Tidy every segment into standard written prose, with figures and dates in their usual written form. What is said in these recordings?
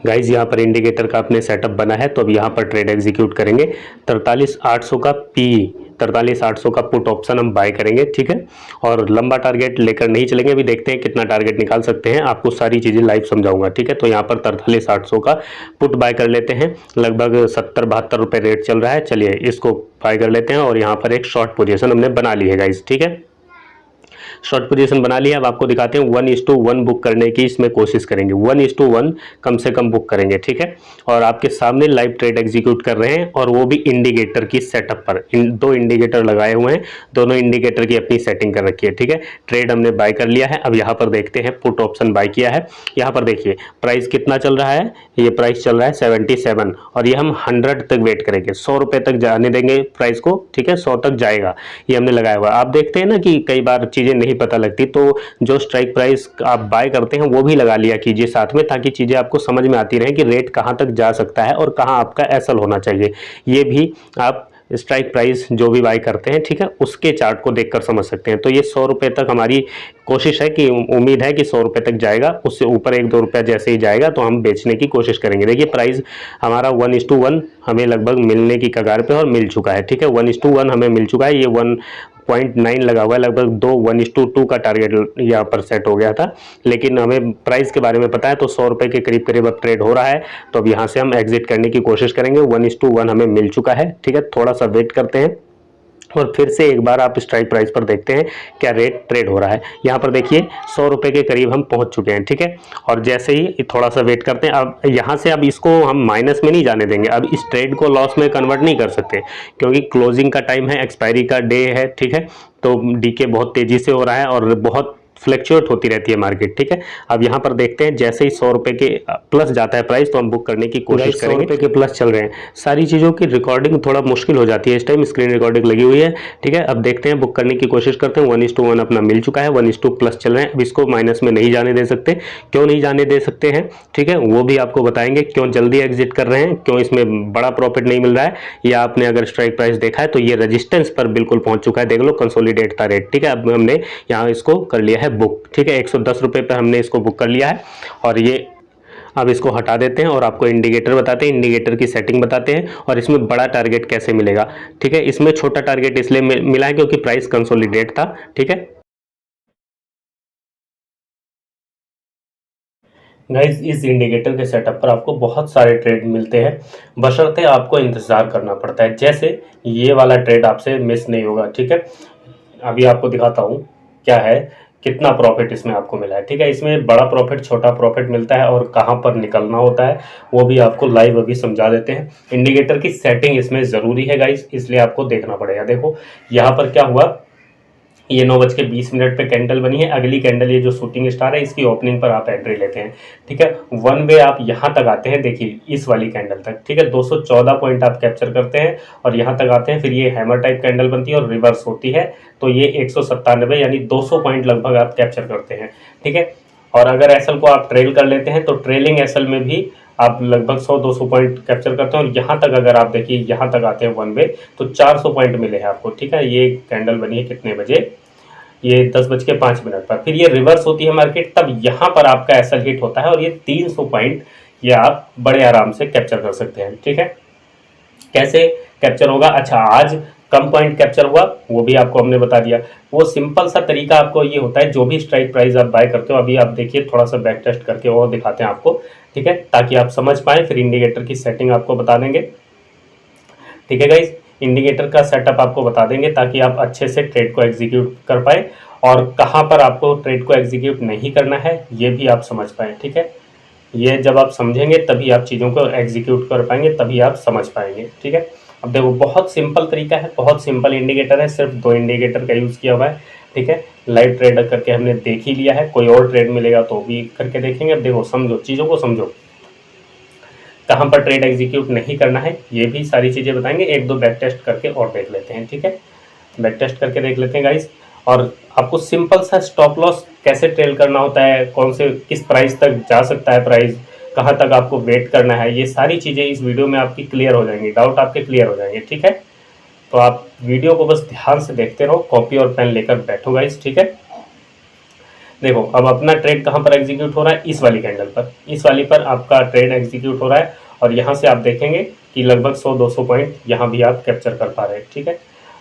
Guys यहाँ पर indicator का अपने सेटअप बना है, तो अब यहाँ पर ट्रेड एग्जीक्यूट करेंगे। 43,800 का पी 43,800 का पुट ऑप्शन हम बाय करेंगे, ठीक है। और लंबा टारगेट लेकर नहीं चलेंगे, अभी देखते हैं कितना टारगेट निकाल सकते हैं, आपको सारी चीज़ें लाइव समझाऊंगा, ठीक है। तो यहाँ पर 43,800 का पुट बाय कर लेते हैं, लगभग 70-72 रुपये रेट चल रहा है। चलिए इसको बाय कर लेते हैं और यहाँ पर एक शॉर्ट पोजीशन हमने बना ली है गाइज, ठीक है। शॉर्ट पोजीशन बना लिया। अब आपको दिखाते हैं 1:1 बुक करने की इसमें कोशिश करेंगे, 1:1 कम से कम बुक करेंगे, ठीक है। और आपके सामने लाइव ट्रेड एग्जीक्यूट कर रहे हैं और वो भी इंडिकेटर की सेटअप पर। दो इंडिकेटर लगाए हुए हैं, दोनों इंडिकेटर की अपनी सेटिंग कर रखी है, ठीक है। ट्रेड हमने बाय कर लिया है। अब यहाँ पर देखते हैं, पुट ऑप्शन बाय किया है। यहाँ पर देखिए प्राइस कितना चल रहा है, ये प्राइस चल रहा है 77 और ये हम 100 तक वेट करेंगे, 100 रुपये तक जाने देंगे प्राइस को, ठीक है। 100 तक जाएगा, ये हमने लगाया हुआ। आप देखते हैं ना कि कई बार चीज़ें नहीं पता लगती, तो जो स्ट्राइक प्राइस आप बाय करते हैं वो भी लगा लिया कीजिए साथ में, ताकि चीज़ें आपको समझ में आती रहे कि रेट कहाँ तक जा सकता है और कहाँ आपका एसल होना चाहिए। ये भी आप स्ट्राइक प्राइस जो भी बाय करते हैं, ठीक है, उसके चार्ट को देखकर समझ सकते हैं। तो ये 100 रुपये तक हमारी कोशिश है कि उम्मीद है कि 100 रुपये तक जाएगा, उससे ऊपर 1-2 रुपया जैसे ही जाएगा तो हम बेचने की कोशिश करेंगे। देखिए प्राइस हमारा 1:1 हमें लगभग मिलने की कगार पे और मिल चुका है, ठीक है। 1:1 हमें मिल चुका है, ये 1.9 लगा हुआ है, लगभग 1:2 का टारगेट यहाँ पर सेट हो गया था। लेकिन हमें प्राइस के बारे में पता है, तो 100 रुपये के करीब करीब अब ट्रेड हो रहा है, तो अब यहाँ से हम एग्जिट करने की कोशिश करेंगे। 1:1 हमें मिल चुका है, ठीक है। थोड़ा सा वेट करते हैं और फिर से एक बार आप स्ट्राइक प्राइस पर देखते हैं क्या रेट ट्रेड हो रहा है। यहाँ पर देखिए 100 रुपये के करीब हम पहुँच चुके हैं, ठीक है। और जैसे ही थोड़ा सा वेट करते हैं, अब यहाँ से अब इसको हम माइनस में नहीं जाने देंगे, अब इस ट्रेड को लॉस में कन्वर्ट नहीं कर सकते, क्योंकि क्लोजिंग का टाइम है, एक्सपायरी का डे है, ठीक है। तो डीके बहुत तेज़ी से हो रहा है और बहुत फ्लैक्चुएट होती रहती है मार्केट, ठीक है। अब यहाँ पर देखते हैं जैसे ही 100 रुपये के प्लस जाता है प्राइस, तो हम बुक करने की कोशिश करेंगे। 100 रुपये के प्लस चल रहे हैं, सारी चीज़ों की रिकॉर्डिंग थोड़ा मुश्किल हो जाती है इस टाइम, स्क्रीन रिकॉर्डिंग लगी हुई है, ठीक है। अब देखते हैं, बुक करने की कोशिश करते हैं। 1:1 अपना मिल चुका है, 1:2 प्लस चल रहे हैं। अब इसको माइनस में नहीं जाने दे सकते। क्यों नहीं जाने दे सकते हैं, ठीक है, वो भी आपको बताएंगे। क्यों जल्दी एग्जिट कर रहे हैं, क्यों इसमें बड़ा प्रॉफिट नहीं मिल रहा है, या आपने अगर स्ट्राइक प्राइस देखा है तो ये रजिस्टेंस पर बिल्कुल पहुंच चुका है, देख लो कंसोलिडेट था रेट, ठीक है। अब हमने यहाँ इसको कर लिया है बुक, ठीक है। 110 रुपये पर हमने इसको बुक कर लिया है और ये अब इसको हटा देते हैं और आपको इंडिकेटर बताते हैं, इंडिकेटर की सेटिंग बताते हैं और इसमें बड़ा टारगेट कैसे मिलेगा, ठीक है। इसमें छोटा टारगेट इसलिए मिला है क्योंकि प्राइस कंसोलिडेट था, ठीक है। गाइस इस इंडिकेटर के सेटअप पर आपको बहुत सारे ट्रेड मिलते हैं, बशर्ते आपको इंतज़ार करना पड़ता है। जैसे ये वाला ट्रेड आपसे मिस नहीं होगा, ठीक है। अभी आपको दिखाता हूँ क्या है, कितना प्रॉफिट इसमें आपको मिला है, ठीक है। इसमें बड़ा प्रॉफिट, छोटा प्रॉफिट मिलता है और कहाँ पर निकलना होता है वो भी आपको लाइव अभी समझा देते हैं। इंडिकेटर की सेटिंग इसमें ज़रूरी है गाइस, इसलिए आपको देखना पड़ेगा। देखो यहाँ पर क्या हुआ, ये 9:20 पे कैंडल बनी है। अगली कैंडल ये जो शूटिंग स्टार है, इसकी ओपनिंग पर आप एंट्री लेते हैं, ठीक है। वन वे आप यहाँ तक आते हैं, देखिए इस वाली कैंडल तक, ठीक है। 214 पॉइंट आप कैप्चर करते हैं और यहाँ तक आते हैं, फिर ये हैमर टाइप कैंडल बनती है और रिवर्स होती है, तो ये 197 यानी 200 पॉइंट लगभग आप कैप्चर करते हैं, ठीक है। और अगर एसएल को आप ट्रेल कर लेते हैं तो ट्रेलिंग एसएल में भी आप लगभग 100-200 पॉइंट कैप्चर करते हैं। और यहाँ तक अगर आप देखिए, यहाँ तक आते हैं वन वे, तो 400 पॉइंट मिले हैं आपको, ठीक है। ये कैंडल बनी है कितने बजे, ये 10:05 पर, फिर ये रिवर्स होती है मार्केट, तब यहाँ पर आपका एसएल हिट होता है और ये 300 पॉइंट ये आप बड़े आराम से कैप्चर कर सकते हैं, ठीक है। कैसे कैप्चर होगा, अच्छा आज कम पॉइंट कैप्चर हुआ वो भी आपको हमने बता दिया। वो सिंपल सा तरीका आपको ये होता है, जो भी स्ट्राइक प्राइस आप बाय करते हो, अभी आप देखिए थोड़ा सा बैक टेस्ट करके और दिखाते हैं आपको, ठीक है, ताकि आप समझ पाएँ। फिर इंडिकेटर की सेटिंग आपको बता देंगे, ठीक है गाइज। इंडिकेटर का सेटअप आपको बता देंगे ताकि आप अच्छे से ट्रेड को एग्जीक्यूट कर पाए, और कहाँ पर आपको ट्रेड को एग्जीक्यूट नहीं करना है ये भी आप समझ पाए, ठीक है। ये जब आप समझेंगे तभी आप चीज़ों को एग्जीक्यूट कर पाएंगे, तभी आप समझ पाएंगे, ठीक है। अब देखो बहुत सिंपल तरीका है, बहुत सिंपल इंडिकेटर है, सिर्फ 2 इंडिकेटर का यूज़ किया हुआ है, ठीक है। लाइव ट्रेड करके हमने देख ही लिया है, कोई और ट्रेड मिलेगा तो भी करके देखेंगे। अब देखो समझो, चीज़ों को समझो, कहाँ पर ट्रेड एग्जीक्यूट नहीं करना है ये भी सारी चीज़ें बताएंगे। 1-2 बैक टेस्ट करके और देख लेते हैं, ठीक है। बैक टेस्ट करके देख लेते हैं गाइस, और आपको सिंपल सा स्टॉप लॉस कैसे ट्रेल करना होता है, कौन से किस प्राइस तक जा सकता है प्राइस, कहाँ तक आपको वेट करना है, ये सारी चीज़ें इस वीडियो में आपकी क्लियर हो जाएंगी, डाउट आपके क्लियर हो जाएंगे, ठीक है। तो आप वीडियो को बस ध्यान से देखते रहो, कॉपी और पेन लेकर बैठो गाइस, ठीक है। देखो अब अपना ट्रेड कहाँ पर एग्जीक्यूट हो रहा है, इस वाली कैंडल पर, इस वाली पर आपका ट्रेड एग्जीक्यूट हो रहा है और यहाँ से आप देखेंगे कि लगभग 100-200 पॉइंट यहाँ भी आप कैप्चर कर पा रहे हैं। ठीक है,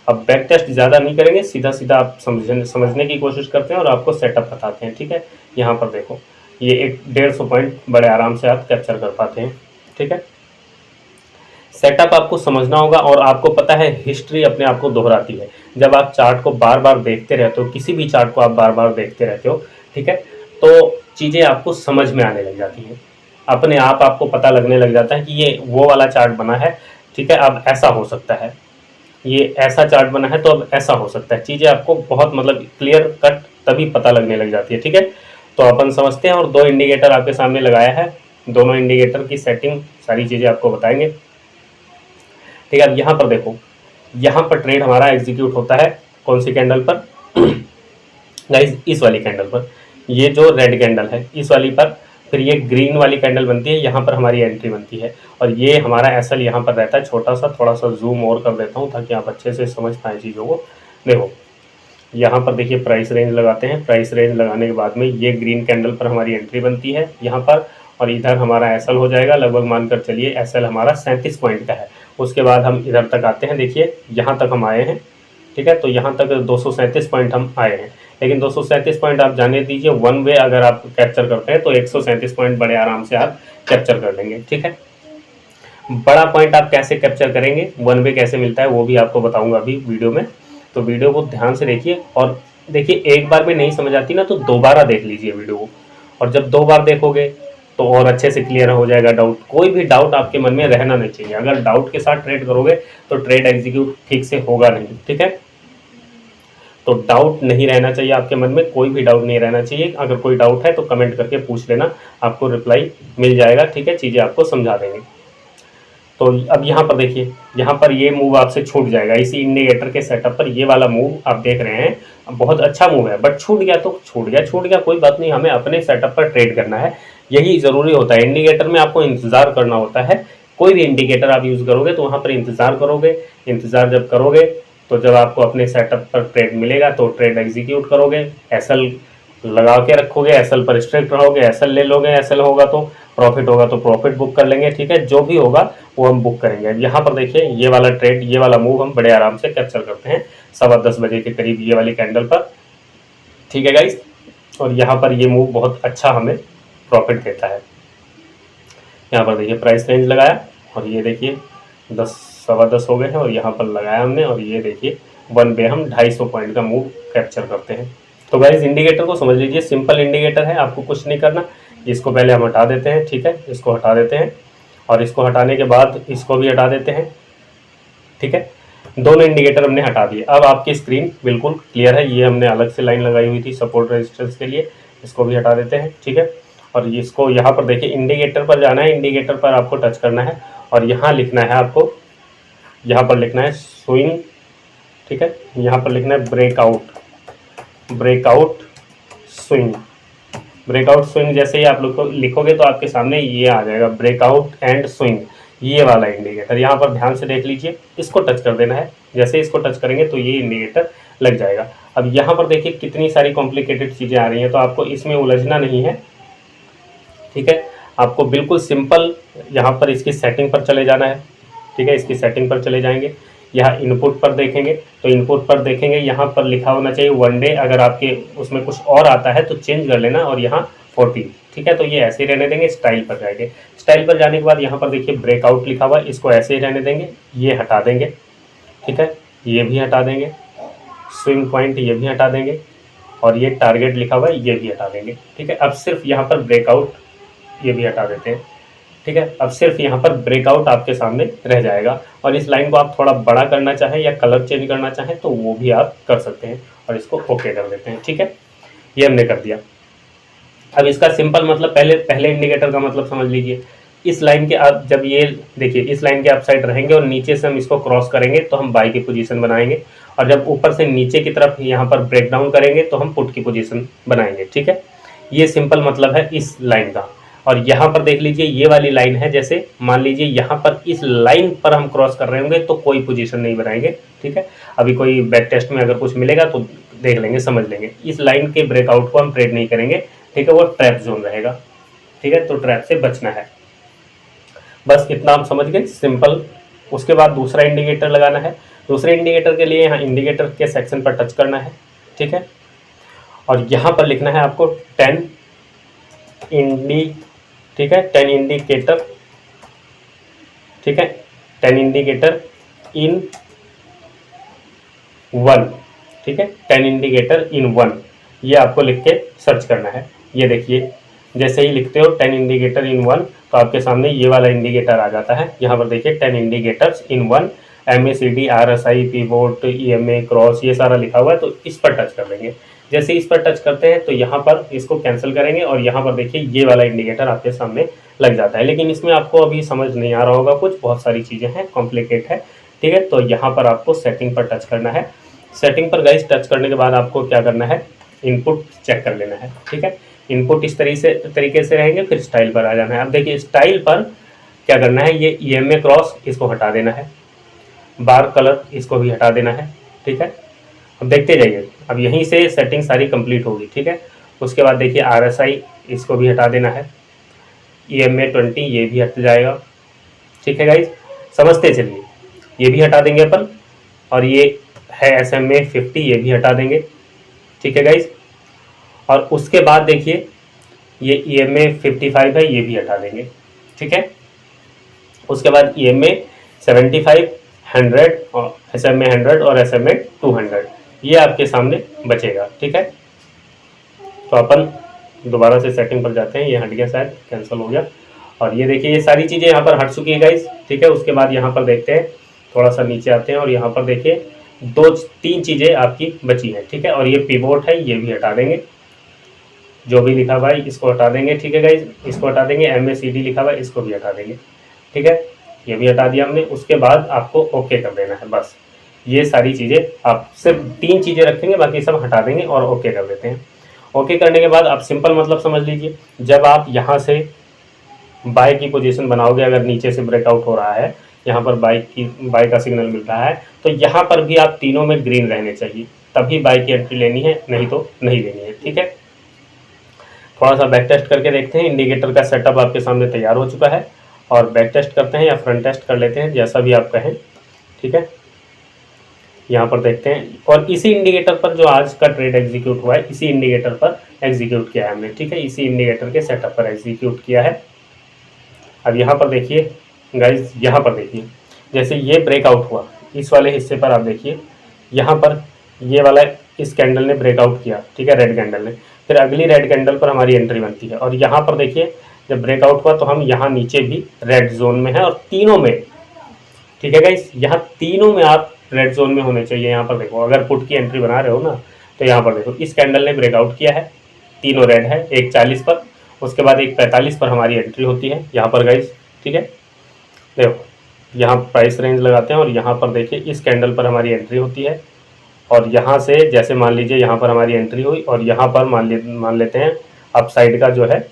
अब बैक टेस्ट ज़्यादा नहीं करेंगे, सीधा सीधा आप समझने की कोशिश करते हैं और आपको सेटअप बताते हैं। ठीक है, यहाँ पर देखो ये 150 पॉइंट बड़े आराम से आप कैप्चर कर पाते हैं। ठीक है, सेटअप आपको समझना होगा और आपको पता है हिस्ट्री अपने आप को दोहराती है। जब आप चार्ट को बार बार देखते रहते हो, किसी भी चार्ट को आप बार बार देखते रहते हो, ठीक है, तो चीज़ें आपको समझ में आने लग जाती हैं, अपने आप आपको पता लगने लग जाता है कि ये वो वाला चार्ट बना है। ठीक है, अब ऐसा हो सकता है, ये ऐसा चार्ट बना है तो अब ऐसा हो सकता है। चीज़ें आपको बहुत मतलब क्लियर कट तभी पता लगने लग जाती है। ठीक है, तो अपन समझते हैं और दो इंडिकेटर आपके सामने लगाया है, दोनों इंडिकेटर की सेटिंग सारी चीज़ें आपको बताएंगे। ठीक है, अब यहाँ पर देखो, यहाँ पर ट्रेड हमारा एग्जीक्यूट होता है कौन सी कैंडल पर गाइस, इस वाली कैंडल पर, ये जो रेड कैंडल है इस वाली पर, फिर ये ग्रीन वाली कैंडल बनती है, यहाँ पर हमारी एंट्री बनती है और ये हमारा एसएल यहाँ पर रहता है छोटा सा, थोड़ा सा जूम और कर देता हूँ ताकि आप अच्छे से समझ पाएँ चीज़ों को। देखो यहाँ पर देखिए प्राइस रेंज लगाते हैं, प्राइस रेंज लगाने के बाद में ये ग्रीन कैंडल पर हमारी एंट्री बनती है यहाँ पर और इधर हमारा एसएल हो जाएगा, लगभग मानकर चलिए एसएल हमारा 37 पॉइंट का है। उसके बाद हम इधर तक आते हैं, देखिए यहाँ तक हम आए हैं। ठीक है, तो यहाँ तक 237 पॉइंट हम आए हैं, लेकिन 237 पॉइंट आप जाने दीजिए, वन वे अगर आप कैप्चर करते हैं तो 137 पॉइंट बड़े आराम से आप कैप्चर कर लेंगे। ठीक है, बड़ा पॉइंट आप कैसे कैप्चर करेंगे, वन वे कैसे मिलता है वो भी आपको बताऊंगा अभी वीडियो में, तो वीडियो को ध्यान से देखिए और देखिए, एक बार में नहीं समझ आती ना तो दोबारा देख लीजिए वीडियो को, और जब 2 बार देखोगे तो और अच्छे से क्लियर हो जाएगा डाउट। कोई भी डाउट आपके मन में रहना नहीं चाहिए, अगर डाउट के साथ ट्रेड करोगे तो ट्रेड एग्जीक्यूट ठीक से होगा नहीं। ठीक है, तो डाउट नहीं रहना चाहिए आपके मन में, कोई भी डाउट नहीं रहना चाहिए। अगर कोई डाउट है तो कमेंट करके पूछ लेना, आपको रिप्लाई मिल जाएगा। ठीक है, चीज़ें आपको समझा देंगे। तो अब यहाँ पर देखिए, यहाँ पर ये मूव आपसे छूट जाएगा, इसी इंडिकेटर के सेटअप पर ये वाला मूव आप देख रहे हैं, बहुत अच्छा मूव है, बट छूट गया तो छूट गया, कोई बात नहीं, हमें अपने सेटअप पर ट्रेड करना है, यही ज़रूरी होता है। इंडिकेटर में आपको इंतज़ार करना होता है, कोई भी इंडिकेटर आप यूज़ करोगे तो वहाँ पर इंतज़ार करोगे, इंतज़ार जब करोगे तो जब आपको अपने सेटअप पर ट्रेड मिलेगा तो ट्रेड एग्जीक्यूट करोगे, एसएल लगा के रखोगे, एसएल पर स्ट्रिक्ट रहोगे, एसएल ले लोगे, एसएल होगा तो प्रॉफिट होगा तो प्रॉफिट बुक कर लेंगे। ठीक है, जो भी होगा वो हम बुक करेंगे। यहाँ पर देखिए ये वाला ट्रेड, ये वाला मूव हम बड़े आराम से कैप्चर करते हैं 10:15 बजे के करीब ये वाली कैंडल पर। ठीक है गाइस, और यहाँ पर ये मूव बहुत अच्छा हमें प्रॉफिट देता है। यहाँ पर देखिए प्राइस रेंज लगाया और ये देखिए 10:15 हो गए हैं और यहाँ पर लगाया हमने और ये देखिए वन पे हम 250 पॉइंट का मूव कैप्चर करते हैं। तो गाइस इंडिकेटर को समझ लीजिए, सिंपल इंडिकेटर है, आपको कुछ नहीं करना। इसको पहले हम हटा देते हैं। ठीक है, इसको हटा देते हैं और इसको हटाने के बाद इसको भी हटा देते हैं। ठीक है, दोनों इंडिकेटर हमने हटा दिए। अब आपकी स्क्रीन बिल्कुल क्लियर है। ये हमने अलग से लाइन लगाई हुई थी सपोर्ट रेजिस्टेंस के लिए, इसको भी हटा देते हैं। ठीक है, और इसको यहाँ पर देखिए इंडिकेटर पर जाना है, इंडिकेटर पर आपको टच करना है और यहाँ लिखना है आपको, यहाँ पर लिखना है स्विंग। ठीक है, यहाँ पर लिखना है breakout, breakout swing, breakout swing. जैसे ही आप लिखोगे तो आपके सामने ये आ जाएगा ब्रेकआउट एंड स्विंग, ये वाला इंडिकेटर। यहाँ पर ध्यान से देख लीजिए, इसको टच कर देना है, जैसे इसको टच करेंगे तो ये इंडिकेटर लग जाएगा। अब यहाँ पर देखिए कितनी सारी कॉम्प्लिकेटेड चीज़ें आ रही हैं, तो आपको इसमें उलझना नहीं है। ठीक है, आपको बिल्कुल सिंपल यहाँ पर इसकी सेटिंग पर चले जाना है। ठीक है, इसकी सेटिंग पर चले जाएंगे, यहाँ इनपुट पर देखेंगे तो इनपुट पर देखेंगे यहाँ पर लिखा होना चाहिए वन डे, अगर आपके उसमें कुछ और आता है तो चेंज कर लेना और यहाँ 40। ठीक है, तो ये ऐसे ही रहने देंगे। स्टाइल पर जाएंगे, स्टाइल पर जाने के बाद यहाँ पर देखिए ब्रेकआउट लिखा हुआ है, इसको ऐसे ही रहने देंगे, ये हटा देंगे। ठीक है, ये भी हटा देंगे, स्विंग पॉइंट ये भी हटा देंगे और ये टारगेट लिखा हुआ है ये भी हटा देंगे। ठीक है, अब सिर्फ यहाँ पर ब्रेकआउट ये भी हटा देते हैं। ठीक है, अब सिर्फ यहाँ पर ब्रेकआउट आपके सामने रह जाएगा और इस लाइन को आप थोड़ा बड़ा करना चाहें या कलर चेंज करना चाहें तो वो भी आप कर सकते हैं और इसको ओके कर देते हैं। ठीक है, ये हमने कर दिया। अब इसका सिंपल मतलब पहले इंडिकेटर का मतलब समझ लीजिए। इस लाइन के आप जब ये देखिए इस लाइन के आप साइड रहेंगे और नीचे से हम इसको क्रॉस करेंगे तो हम बाई की पोजीशन बनाएंगे और जब ऊपर से नीचे की तरफ यहाँ पर ब्रेक डाउन करेंगे तो हम पुट की पोजीशन बनाएंगे। ठीक है, ये सिंपल मतलब है इस लाइन का। और यहाँ पर देख लीजिए ये वाली लाइन है, जैसे मान लीजिए यहाँ पर इस लाइन पर हम क्रॉस कर रहे होंगे तो कोई पोजीशन नहीं बनाएंगे। ठीक है, अभी कोई बैक टेस्ट में अगर कुछ मिलेगा तो देख लेंगे, समझ लेंगे। इस लाइन के ब्रेकआउट को हम ट्रेड नहीं करेंगे, ठीक है, वो ट्रैप जोन रहेगा, ठीक है, तो ट्रैप से बचना है। बस इतना आप समझ गए, सिंपल। उसके बाद दूसरा इंडिकेटर लगाना है। दूसरे इंडिकेटर के लिए यहाँ इंडिकेटर के सेक्शन पर टच करना है, ठीक है, और यहाँ पर लिखना है आपको 10 ठीक है, 10 इंडिकेटर, ठीक है, 10 इंडिकेटर इन 1, ठीक है, 10 इंडिकेटर इन 1, ये आपको लिख के सर्च करना है। ये देखिए, जैसे ही लिखते हो 10 इंडिकेटर इन 1 तो आपके सामने ये वाला इंडिकेटर आ जाता है। यहाँ पर देखिए 10 indicators in 1, MACD, RSI, pivot, EMA, cross, ये सारा लिखा हुआ है, तो इस पर टच कर देंगे। जैसे इस पर टच करते हैं तो यहाँ पर इसको कैंसिल करेंगे और यहाँ पर देखिए ये वाला इंडिकेटर आपके सामने लग जाता है। लेकिन इसमें आपको अभी समझ नहीं आ रहा होगा, कुछ बहुत सारी चीज़ें हैं, कॉम्प्लिकेट है, ठीक है। तो यहाँ पर आपको सेटिंग पर टच करना है। सेटिंग पर गाइस टच करने के बाद आपको क्या करना है, इनपुट चेक कर लेना है, ठीक है। इनपुट इस तरीके से रहेंगे, फिर स्टाइल पर आ जाना है। अब देखिए स्टाइल पर क्या करना है, ये EMA क्रॉस इसको हटा देना है, बार कलर इसको भी हटा देना है, ठीक है। अब देखते जाइए, अब यहीं से सेटिंग सारी कंप्लीट होगी, ठीक है। उसके बाद देखिए RSI इसको भी हटा देना है, EMA 20 ये भी हट जाएगा, ठीक है गाइज, समझते चलिए। ये भी हटा देंगे अपन, और ये है SMA 50 ये भी हटा देंगे, ठीक है गाइज। और उसके बाद देखिए ये EMA 55 है, ये भी हटा देंगे, ठीक है। उसके बाद EMA 75, 100 और SMA 100 और SMA 200 ये आपके सामने बचेगा, ठीक है। तो अपन दोबारा से सेटिंग पर जाते हैं, ये हट गया, शायद कैंसिल हो गया। और ये देखिए ये सारी चीज़ें यहाँ पर हट चुकी है गाइस, ठीक है। उसके बाद यहाँ पर देखते हैं, थोड़ा सा नीचे आते हैं और यहाँ पर देखिए 2-3 चीज़ें आपकी बची हैं, ठीक है। और ये पिवोट है, ये भी हटा देंगे, जो भी लिखा हुआ है इसको हटा देंगे, ठीक है गाइज, इसको हटा देंगे। MACD लिखा हुआ है इसको भी हटा देंगे, ठीक है, ये भी हटा दिया हमने। उसके बाद आपको ओके कर देना है, बस ये सारी चीज़ें, आप सिर्फ 3 चीज़ें रखेंगे, बाकी सब हटा देंगे और ओके कर देते हैं। ओके करने के बाद आप सिंपल मतलब समझ लीजिए, जब आप यहाँ से बाय की पोजीशन बनाओगे, अगर नीचे से ब्रेकआउट हो रहा है, यहाँ पर बाय का सिग्नल मिल रहा है, तो यहाँ पर भी आप तीनों में ग्रीन रहने चाहिए, तभी बाय की एंट्री लेनी है, नहीं तो नहीं लेनी है, ठीक है। थोड़ा सा बैक टेस्ट करके देखते हैं। इंडिकेटर का सेटअप आपके सामने तैयार हो चुका है, और बैक टेस्ट करते हैं या फ्रंट टेस्ट कर लेते हैं, जैसा भी आप कहें, ठीक है। यहाँ पर देखते हैं, और इसी इंडिकेटर पर जो आज का ट्रेड एग्जीक्यूट हुआ है, इसी इंडिकेटर पर एग्जीक्यूट किया है हमने, ठीक है, इसी इंडिकेटर के सेटअप पर एग्जीक्यूट किया है। अब यहाँ पर देखिए गाइज, यहाँ पर देखिए जैसे ये ब्रेकआउट हुआ, इस वाले हिस्से पर आप देखिए, यहाँ पर ये वाला इस कैंडल ने ब्रेकआउट किया, ठीक है, रेड कैंडल ने, फिर अगली रेड कैंडल पर हमारी एंट्री बनती है। और यहाँ पर देखिए जब ब्रेकआउट हुआ तो हम यहाँ नीचे भी रेड जोन में है, और तीनों में, ठीक है गाइज, यहाँ तीनों में आप रेड जोन में होने चाहिए। यहाँ पर देखो, अगर पुट की एंट्री बना रहे हो ना, तो यहाँ पर देखो इस कैंडल ने ब्रेकआउट किया है, तीनों रेड है, एक 40 पर, उसके बाद एक 45 पर हमारी एंट्री होती है यहाँ पर गाइज, ठीक है। देखो यहाँ प्राइस रेंज लगाते हैं, और यहाँ पर देखिए इस कैंडल पर हमारी एंट्री होती है, और यहाँ से जैसे मान लीजिए यहाँ पर हमारी एंट्री हुई, और यहाँ पर मान लेते हैं अप साइड का जो है,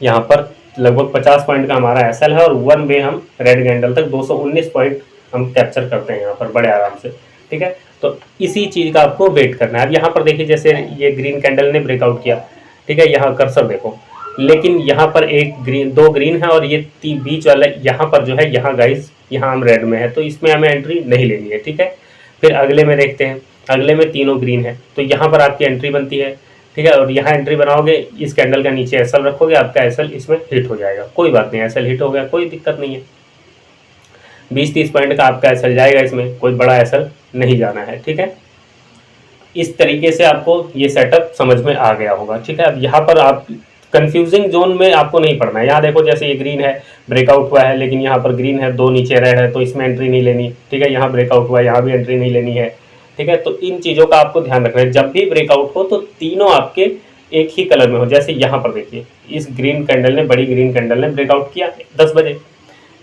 यहाँ पर लगभग 50 पॉइंट का हमारा SL है, और 1 वे हम रेड कैंडल तक 219 पॉइंट हम कैप्चर करते हैं यहाँ पर बड़े आराम से, ठीक है। तो इसी चीज़ का आपको वेट करना है। अब यहाँ पर देखिए जैसे ये ग्रीन कैंडल ने ब्रेकआउट किया, ठीक है, यहाँ कर्सर देखो, लेकिन यहाँ पर दो ग्रीन है, और ये बीच वाला यहाँ पर जो है, यहाँ गाइज यहाँ हम रेड में है, तो इसमें हमें एंट्री नहीं लेनी है, ठीक है। फिर अगले में देखते हैं, अगले में तीनों ग्रीन है, तो यहाँ पर आपकी एंट्री बनती है, ठीक है। और यहाँ एंट्री बनाओगे, इस कैंडल का नीचे SL रखोगे, आपका SL इसमें हिट हो जाएगा, कोई बात नहीं, SL हिट हो गया, कोई दिक्कत नहीं है। 20-30 पॉइंट का आपका SL जाएगा, इसमें कोई बड़ा SL नहीं जाना है, ठीक है। इस तरीके से आपको ये सेटअप समझ में आ गया होगा, ठीक है। अब यहाँ पर आप कंफ्यूजिंग जोन में आपको नहीं पड़ना है। यहाँ देखो जैसे ये ग्रीन है, ब्रेकआउट हुआ है, लेकिन यहाँ पर ग्रीन है, 2 नीचे रेड है, तो इसमें एंट्री नहीं लेनी, ठीक है। यहाँ ब्रेकआउट हुआ है, यहाँ भी एंट्री नहीं लेनी है, ठीक है। तो इन चीज़ों का आपको ध्यान रखना है। जब भी ब्रेकआउट हो तो तीनों आपके एक ही कलर में हो। जैसे यहाँ पर देखिए इस ग्रीन कैंडल ने, बड़ी ग्रीन कैंडल ने ब्रेकआउट किया 10 बजे,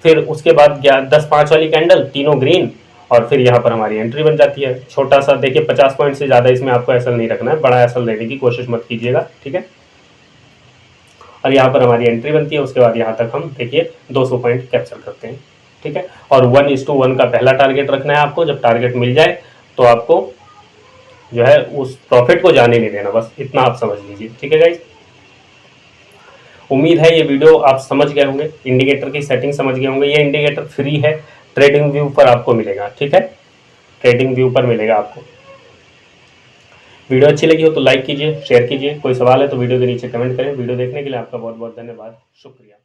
फिर उसके बाद 10-5 वाली कैंडल, तीनों ग्रीन, और फिर यहाँ पर हमारी एंट्री बन जाती है। छोटा सा देखिए 50 पॉइंट से ज़्यादा इसमें आपको SL नहीं रखना है, बड़ा SL देने की कोशिश मत कीजिएगा, ठीक है। और यहाँ पर हमारी एंट्री बनती है, उसके बाद यहाँ तक हम देखिए 200 पॉइंट कैप्चर करते हैं, ठीक है। और 1:1 का पहला टारगेट रखना है आपको। जब टारगेट मिल जाए तो आपको जो है उस प्रॉफिट को जाने नहीं देना, बस इतना आप समझ लीजिए। ठीक है गाइस, उम्मीद है ये वीडियो आप समझ गए होंगे, इंडिकेटर की सेटिंग समझ गए होंगे। ये इंडिकेटर फ्री है, ट्रेडिंग व्यू पर आपको मिलेगा। ठीक है, ट्रेडिंग व्यू पर मिलेगा आपको। वीडियो अच्छी लगी हो तो लाइक कीजिए, शेयर कीजिए। कोई सवाल है तो वीडियो के नीचे कमेंट करें। वीडियो देखने के लिए आपका बहुत बहुत धन्यवाद, शुक्रिया।